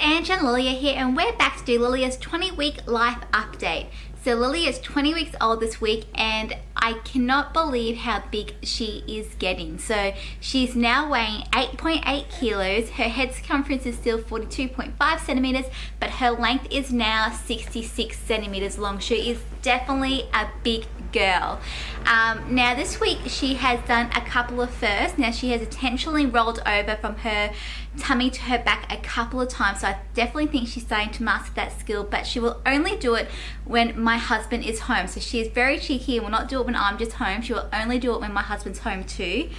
Ange and Lillia here, and we're back to do Lillia's 20-week life update. So Lillia is 20 weeks old this week, and I cannot believe how big she is getting. So she's now weighing 8.8 kilos. Her head circumference is still 42.5 centimeters, but her length is now 66 centimeters long. She is definitely a big girl. Now this week she has done a couple of firsts. Now she has intentionally rolled over from her tummy to her back a couple of times, so I definitely think she's starting to master that skill, but she will only do it when my husband is home. So she is very cheeky and will not do it when I'm just home. She will only do it when my husband's home too.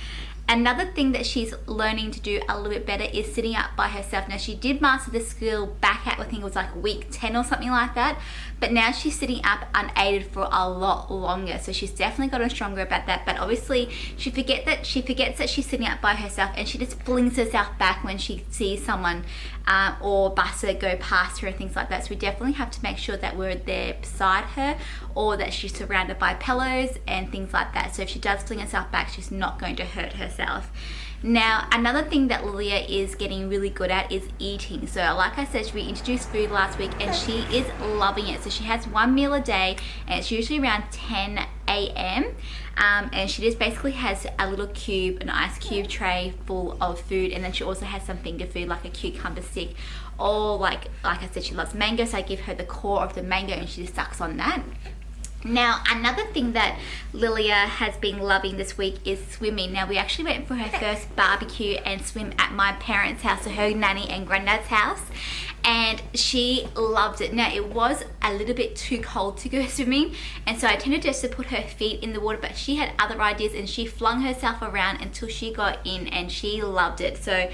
Another thing that she's learning to do a little bit better is sitting up by herself. Now she did master the skill back at, I think it was like week 10 or something like that, but now she's sitting up unaided for a lot longer. So she's definitely gotten stronger about that, but obviously she forgets that she's sitting up by herself, and she just flings herself back when she sees someone or busser go past her and things like that. So we definitely have to make sure that we're there beside her, or that she's surrounded by pillows and things like that. So if she does fling herself back, she's not going to hurt herself. Now, another thing that Lillia is getting really good at is eating. So like I said, we introduced food last week and she is loving it. So she has one meal a day, and it's usually around 10 a.m. And she just basically has a little cube, an ice cube tray full of food, and then she also has some finger food like a cucumber stick, or like I said, she loves mango, so I give her the core of the mango and she just sucks on that. Now, another thing that Lillia has been loving this week is swimming. Now, we actually went for her first barbecue and swim at my parents' house, so her nanny and granddad's house, and she loved it. Now, it was a little bit too cold to go swimming, and so I tended just to put her feet in the water, but she had other ideas and she flung herself around until she got in, and she loved it. So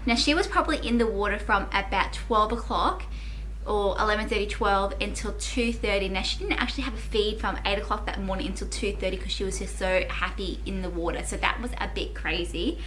now she was probably in the water from about 12 o'clock or 11:30, 12 until 2:30. Now she didn't actually have a feed from 8 o'clock that morning until 2:30 because she was just so happy in the water. So that was a bit crazy.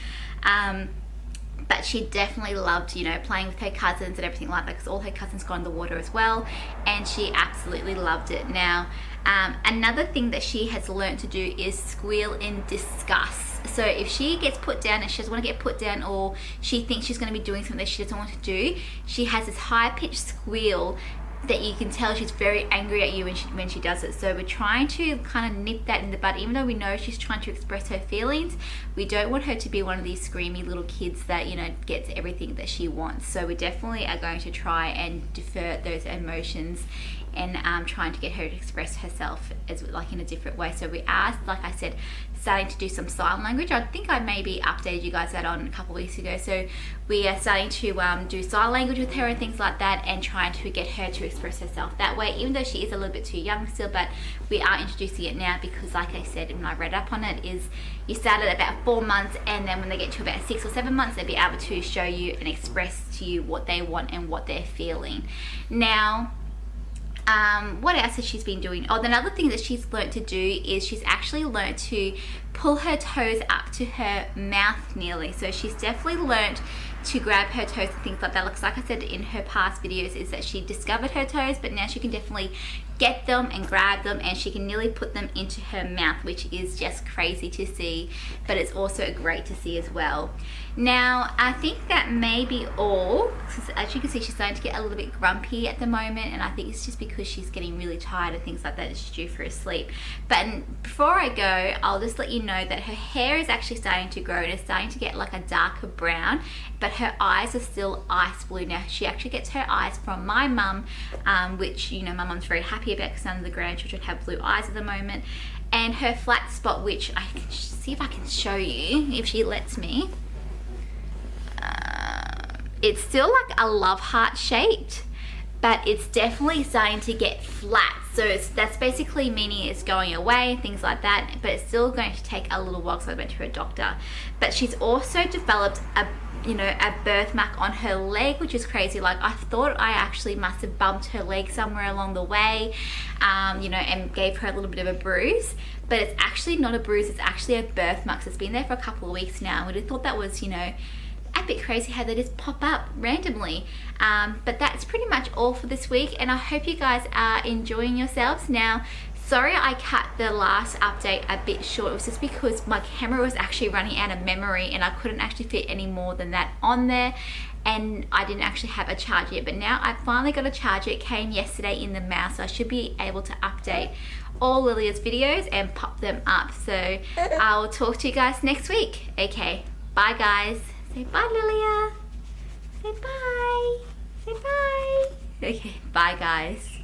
But she definitely loved, you know, playing with her cousins and everything like that, because all her cousins got in the water as well, and she absolutely loved it. Now, another thing that she has learned to do is squeal in disgust. So if she gets put down and she doesn't want to get put down, or she thinks she's going to be doing something that she doesn't want to do, she has this high-pitched squeal that you can tell she's very angry at you when she does it. So we're trying to kind of nip that in the bud. Even though we know she's trying to express her feelings, we don't want her to be one of these screamy little kids that, you know, gets everything that she wants. So we definitely are going to try and defer those emotions and trying to get her to express herself as like in a different way. So we are, like I said, starting to do some sign language. I think I maybe updated you guys that on a couple of weeks ago. So we are starting to do sign language with her and things like that, and trying to get her to express herself that way, even though she is a little bit too young still. But we are introducing it now because, like I said, and I read up on it, is you start at about 4 months, and then when they get to about 6 or 7 months, they'll be able to show you and express to you what they want and what they're feeling. Now, what else has she been doing? Oh, another thing that she's learnt to do is she's actually learnt to pull her toes up to her mouth nearly. So she's definitely learnt to grab her toes and things like that. Looks like I said in her past videos, is that she discovered her toes, but now she can definitely get them and grab them, and she can nearly put them into her mouth, which is just crazy to see, but it's also great to see as well. Now, I think that may be all. As you can see, she's starting to get a little bit grumpy at the moment, and I think it's just because she's getting really tired and things like that, and she's due for a sleep. But before I go, I'll just let you know that her hair is actually starting to grow, and it's starting to get like a darker brown, but her eyes are still ice blue. Now, she actually gets her eyes from my mum, which, you know, my mum's very happy about because none of the grandchildren have blue eyes at the moment. And her flat spot, which I can see if I can show you if she lets me. It's still like a love heart shaped, but it's definitely starting to get flat. So that's basically meaning it's going away, things like that, but it's still going to take a little while, so I went to her doctor. But she's also developed a birthmark on her leg, which is crazy. Like, I thought I actually must have bumped her leg somewhere along the way, you know, and gave her a little bit of a bruise, but it's actually not a bruise, it's actually a birthmark. So it's been there for a couple of weeks now. I would have thought that was, you know, a bit crazy how they just pop up randomly. But that's pretty much all for this week, and I hope you guys are enjoying yourselves. Now, Sorry I cut the last update a bit short. It was just because my camera was actually running out of memory and I couldn't actually fit any more than that on there, and I didn't actually have a charger yet. But now I finally got a charger. It came yesterday in the mail, so I should be able to update all Lillia's videos and pop them up. So I'll talk to you guys next week. Okay, bye guys. Say bye, Lillia. Say bye. Say bye. Okay, bye guys.